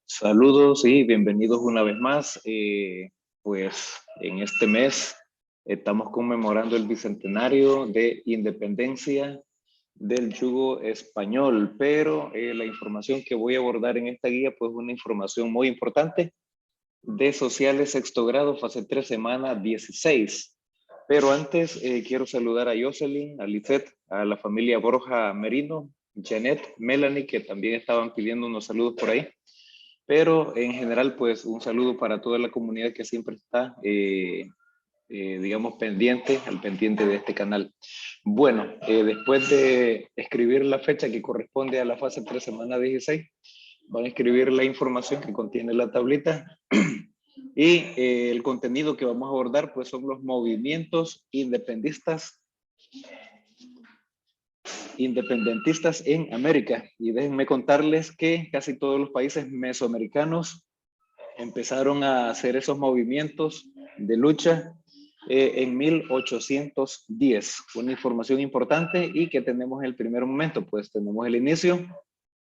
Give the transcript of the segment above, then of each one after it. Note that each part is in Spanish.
Saludos y bienvenidos una vez más. Pues en este mes estamos conmemorando el bicentenario de independencia del yugo español, pero la información que voy a abordar en esta guía pues es una información muy importante de sociales sexto grado, fase 3, semana 16. Pero antes quiero saludar a Jocelyn, a Lisette, a la familia Borja Merino, Janet, Melanie, que también estaban pidiendo unos saludos por ahí. Pero en general, pues un saludo para toda la comunidad que siempre está, digamos, al pendiente de este canal. Bueno, después de escribir la fecha que corresponde a la fase 3, semana 16, van a escribir la información que contiene la tablita y el contenido que vamos a abordar, pues son los movimientos independentistas en América. Y déjenme contarles que casi todos los países mesoamericanos empezaron a hacer esos movimientos de lucha en 1810. Una información importante y que tenemos en el primer momento, pues tenemos el inicio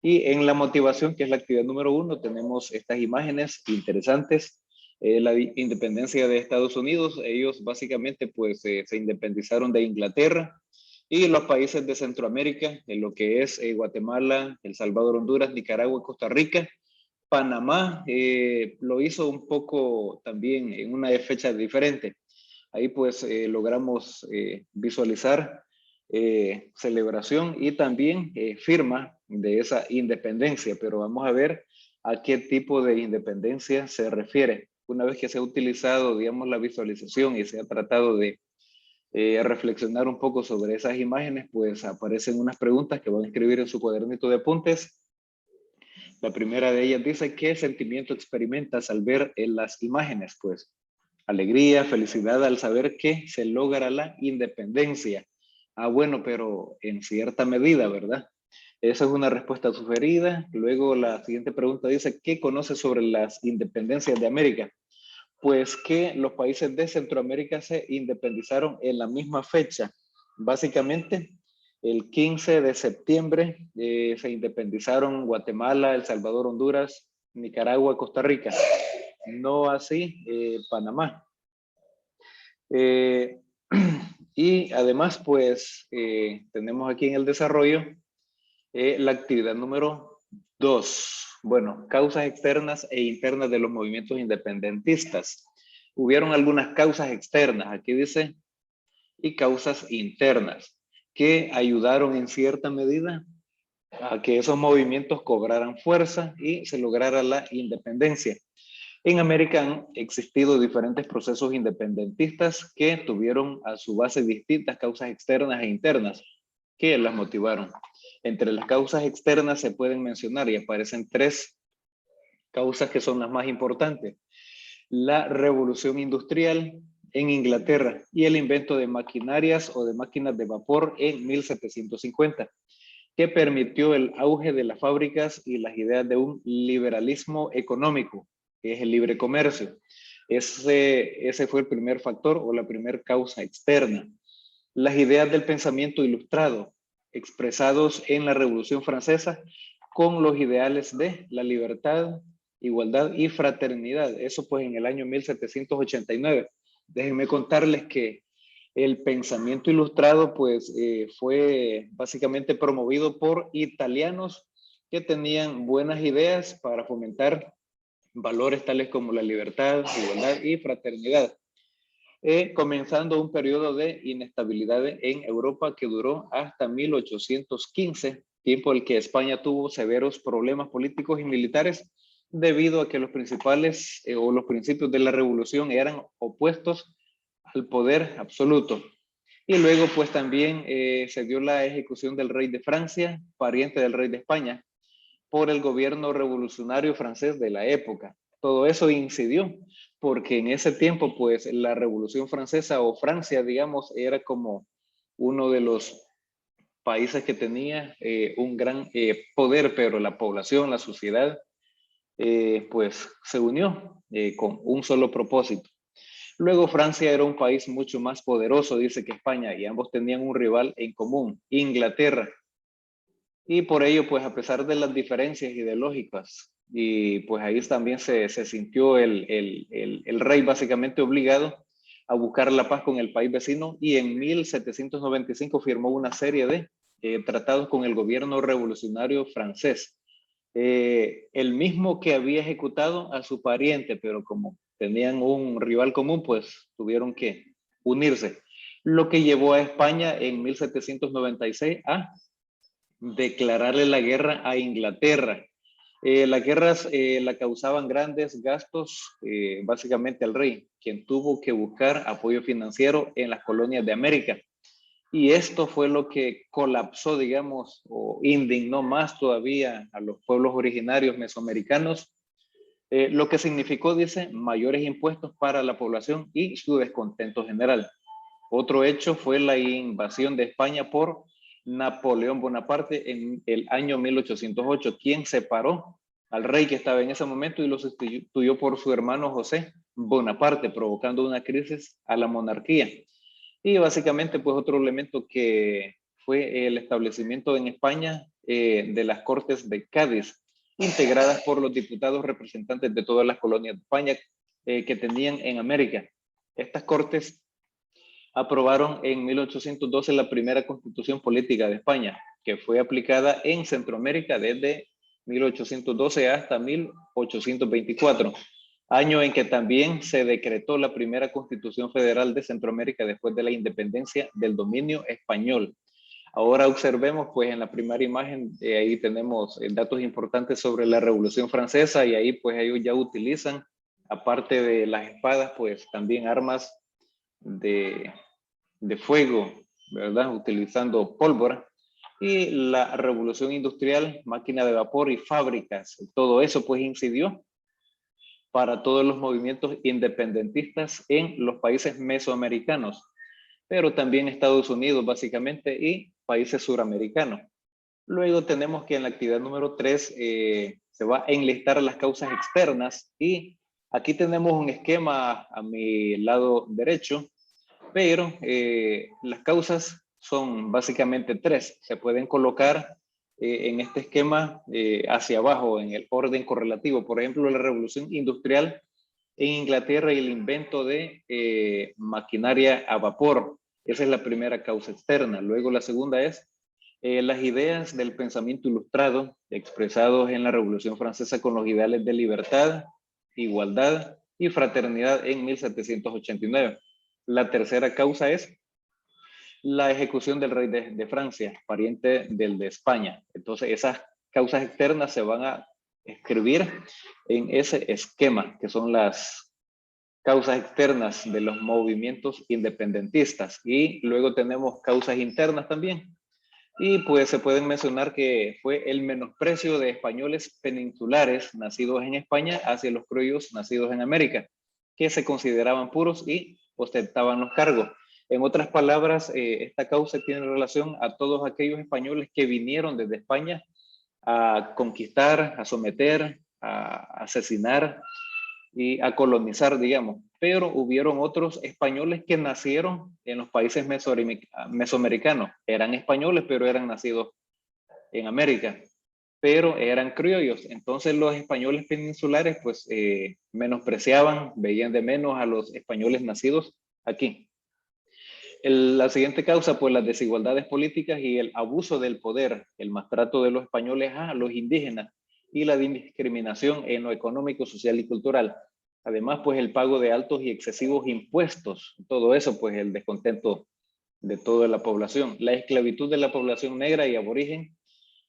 y en la motivación, que es la actividad número 1, tenemos estas imágenes interesantes. La independencia de Estados Unidos, ellos básicamente pues se independizaron de Inglaterra, y los países de Centroamérica, en lo que es Guatemala, El Salvador, Honduras, Nicaragua, Costa Rica. Panamá lo hizo un poco también en una fecha diferente. Ahí pues logramos visualizar celebración y también firma de esa independencia, pero vamos a ver a qué tipo de independencia se refiere. Una vez que se ha utilizado, digamos, la visualización y se ha tratado de reflexionar un poco sobre esas imágenes, pues aparecen unas preguntas que van a escribir en su cuadernito de apuntes. La primera de ellas dice: ¿qué sentimiento experimentas al ver en las imágenes? Pues alegría, felicidad al saber que se logra la independencia. Ah, bueno, pero en cierta medida, ¿verdad? Esa es una respuesta sugerida. Luego la siguiente pregunta dice: ¿qué conoces sobre las independencias de América? Pues que los países de Centroamérica se independizaron en la misma fecha. Básicamente, el 15 de septiembre se independizaron Guatemala, El Salvador, Honduras, Nicaragua, Costa Rica. No así Panamá. Y además, pues, tenemos aquí en el desarrollo la actividad número 2. Bueno, causas externas e internas de los movimientos independentistas. Hubieron algunas causas externas, aquí dice, y causas internas, que ayudaron en cierta medida a que esos movimientos cobraran fuerza y se lograra la independencia. En América han existido diferentes procesos independentistas que tuvieron a su base distintas causas externas e internas que las motivaron. Entre las causas externas se pueden mencionar y aparecen 3 causas que son las más importantes: la revolución industrial en Inglaterra y el invento de maquinarias o de máquinas de vapor en 1750, que permitió el auge de las fábricas y las ideas de un liberalismo económico, que es el libre comercio. Ese fue el primer factor o la primera causa externa. Las ideas del pensamiento ilustrado, expresados en la Revolución Francesa, con los ideales de la libertad, igualdad y fraternidad. Eso pues en el año 1789. Déjenme contarles que el pensamiento ilustrado pues fue básicamente promovido por italianos que tenían buenas ideas para fomentar valores tales como la libertad, igualdad y fraternidad. Comenzando un periodo de inestabilidad en Europa que duró hasta 1815, tiempo en el que España tuvo severos problemas políticos y militares debido a que los principales o los principios de la revolución eran opuestos al poder absoluto. Y luego pues también se dio la ejecución del rey de Francia, pariente del rey de España, por el gobierno revolucionario francés de la época. Todo eso incidió, porque en ese tiempo, pues, la Revolución Francesa o Francia, digamos, era como uno de los países que tenía un gran poder, pero la población, la sociedad, pues, se unió con un solo propósito. Luego Francia era un país mucho más poderoso, dice, que España, y ambos tenían un rival en común, Inglaterra. Y por ello, pues a pesar de las diferencias ideológicas, y pues ahí también se sintió el rey básicamente obligado a buscar la paz con el país vecino, y en 1795 firmó una serie de tratados con el gobierno revolucionario francés. El mismo que había ejecutado a su pariente, pero como tenían un rival común, pues tuvieron que unirse. Lo que llevó a España en 1796 a declararle la guerra a Inglaterra. Las guerras la causaban grandes gastos básicamente al rey, quien tuvo que buscar apoyo financiero en las colonias de América. Y esto fue lo que colapsó, digamos, o indignó más todavía a los pueblos originarios mesoamericanos, lo que significó, dice, mayores impuestos para la población y su descontento general. Otro hecho fue la invasión de España por Napoleón Bonaparte en el año 1808, quien separó al rey que estaba en ese momento y lo sustituyó por su hermano José Bonaparte, provocando una crisis a la monarquía. Y básicamente, pues otro elemento que fue el establecimiento en España de las Cortes de Cádiz, integradas por los diputados representantes de todas las colonias de España que tenían en América. Estas Cortes aprobaron en 1812 la primera constitución política de España, que fue aplicada en Centroamérica desde 1812 hasta 1824, año en que también se decretó la primera constitución federal de Centroamérica después de la independencia del dominio español. Ahora observemos, pues en la primera imagen, ahí tenemos datos importantes sobre la Revolución Francesa, y ahí pues ellos ya utilizan, aparte de las espadas, pues también armas de fuego, ¿verdad? Utilizando pólvora. Y la revolución industrial, máquina de vapor y fábricas, todo eso pues incidió para todos los movimientos independentistas en los países mesoamericanos, pero también Estados Unidos básicamente y países suramericanos. Luego tenemos que en la actividad número 3 se va a enlistar las causas externas, y aquí tenemos un esquema a mi lado derecho, pero las causas son básicamente 3. Se pueden colocar en este esquema hacia abajo en el orden correlativo. Por ejemplo, la revolución industrial en Inglaterra y el invento de maquinaria a vapor. Esa es la primera causa externa. Luego la segunda es las ideas del pensamiento ilustrado expresados en la Revolución Francesa con los ideales de libertad, igualdad y fraternidad en 1789. La tercera causa es la ejecución del rey de Francia, pariente del de España. Entonces esas causas externas se van a escribir en ese esquema, que son las causas externas de los movimientos independentistas. Y luego tenemos causas internas también. Y pues se pueden mencionar que fue el menosprecio de españoles peninsulares nacidos en España hacia los criollos nacidos en América, que se consideraban puros y ostentaban los cargos. En otras palabras, esta causa tiene relación a todos aquellos españoles que vinieron desde España a conquistar, a someter, a asesinar y a colonizar, digamos. Pero hubieron otros españoles que nacieron en los países mesoamericanos. Eran españoles, pero eran nacidos en América, pero eran criollos. Entonces los españoles peninsulares pues menospreciaban, veían de menos a los españoles nacidos aquí. La siguiente causa, pues las desigualdades políticas y el abuso del poder, el maltrato de los españoles a los indígenas y la discriminación en lo económico, social y cultural. Además, pues el pago de altos y excesivos impuestos, todo eso, pues el descontento de toda la población. La esclavitud de la población negra y aborigen.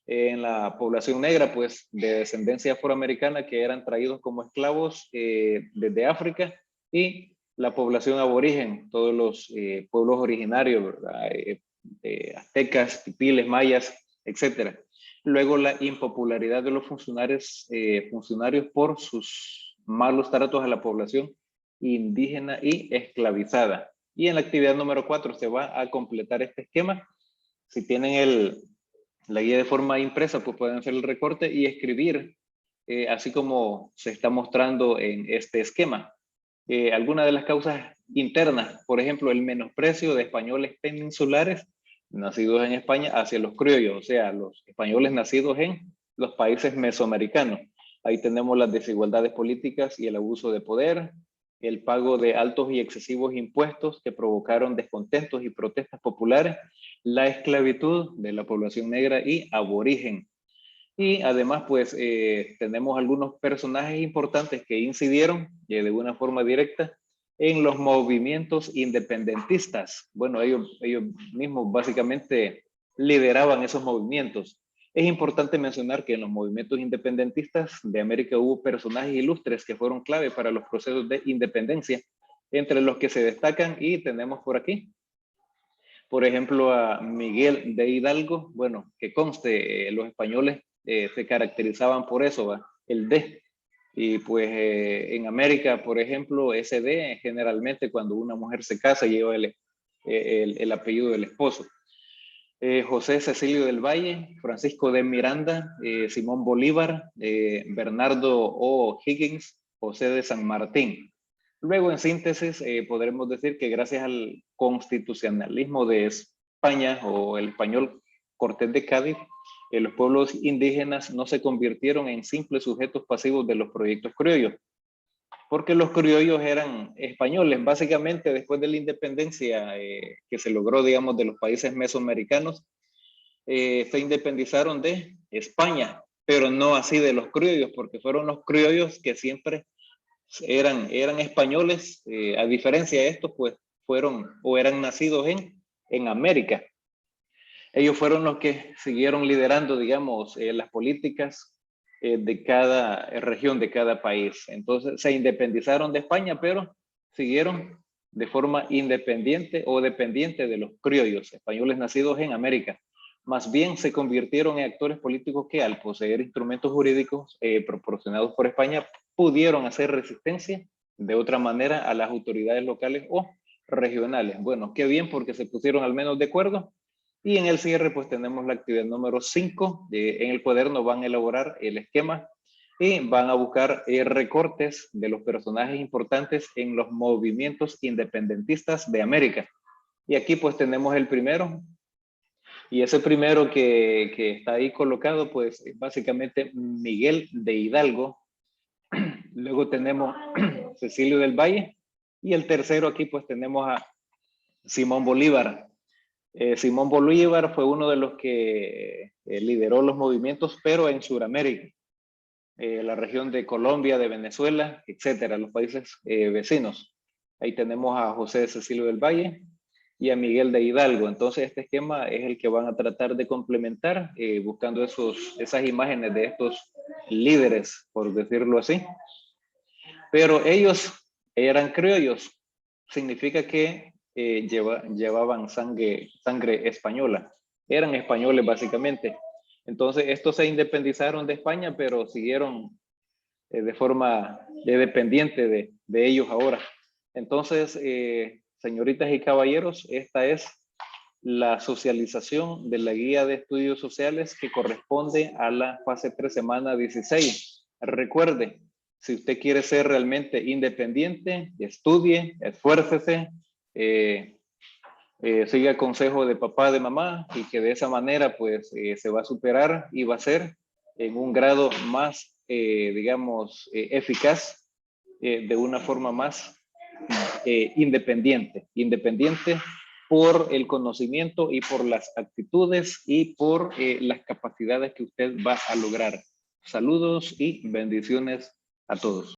En la población negra, pues de descendencia afroamericana, que eran traídos como esclavos desde África, y la población aborigen, todos los pueblos originarios, ¿verdad? Aztecas, tipiles, mayas, etc. Luego la impopularidad de los funcionarios por sus malos tratos a la población indígena y esclavizada. Y en la actividad número 4 se va a completar este esquema. Si tienen la guía de forma impresa, pues pueden hacer el recorte y escribir, así como se está mostrando en este esquema. Algunas de las causas internas, por ejemplo, el menosprecio de españoles peninsulares nacidos en España hacia los criollos, o sea, los españoles nacidos en los países mesoamericanos. Ahí tenemos las desigualdades políticas y el abuso de poder, el pago de altos y excesivos impuestos que provocaron descontentos y protestas populares, la esclavitud de la población negra y aborigen. Y además, pues, tenemos algunos personajes importantes que incidieron de una forma directa en los movimientos independentistas. Bueno, ellos mismos básicamente lideraban esos movimientos. Es importante mencionar que en los movimientos independentistas de América hubo personajes ilustres que fueron clave para los procesos de independencia, entre los que se destacan y tenemos por aquí, por ejemplo, a Miguel de Hidalgo. Bueno, que conste, los españoles se caracterizaban por eso, ¿va? El de. Y pues en América, por ejemplo, ese de generalmente cuando una mujer se casa lleva el apellido del esposo. José Cecilio del Valle, Francisco de Miranda, Simón Bolívar, Bernardo O'Higgins, José de San Martín. Luego, en síntesis, podremos decir que gracias al constitucionalismo de España o el español Cortés de Cádiz, los pueblos indígenas no se convirtieron en simples sujetos pasivos de los proyectos criollos, porque los criollos eran españoles. Básicamente, después de la independencia que se logró, digamos, de los países mesoamericanos, se independizaron de España, pero no así de los criollos, porque fueron los criollos que siempre eran españoles, a diferencia de estos, pues fueron o eran nacidos en América. Ellos fueron los que siguieron liderando, digamos, las políticas de cada región, de cada país. Entonces se independizaron de España, pero siguieron de forma independiente o dependiente de los criollos, españoles nacidos en América. Más bien se convirtieron en actores políticos que, al poseer instrumentos jurídicos proporcionados por España, pudieron hacer resistencia de otra manera a las autoridades locales o regionales. Bueno, qué bien, porque se pusieron al menos de acuerdo. Y en el cierre, pues tenemos la actividad número 5. En el cuaderno van a elaborar el esquema y van a buscar recortes de los personajes importantes en los movimientos independentistas de América. Y aquí pues tenemos el primero. Y ese primero que está ahí colocado, pues básicamente Miguel de Hidalgo. Luego tenemos Cecilio del Valle. Y el tercero aquí pues tenemos a Simón Bolívar. Simón Bolívar fue uno de los que lideró los movimientos, pero en Sudamérica, la región de Colombia, de Venezuela, etcétera, los países vecinos. Ahí tenemos a José Cecilio del Valle y a Miguel de Hidalgo. Entonces este esquema es el que van a tratar de complementar, buscando esas imágenes de estos líderes, por decirlo así. Pero ellos eran criollos, significa que llevaban sangre española, eran españoles básicamente. Entonces estos se independizaron de España, pero siguieron de forma dependiente de ellos ahora. Entonces, señoritas y caballeros, esta es la socialización de la guía de estudios sociales que corresponde a la fase 3, semana 16. Recuerde, si usted quiere ser realmente independiente, estudie, esfuércese, siga el consejo de papá, de mamá, y que de esa manera pues se va a superar y va a ser en un grado más, digamos, eficaz, de una forma más independiente por el conocimiento y por las actitudes y por las capacidades que usted va a lograr. Saludos y bendiciones a todos.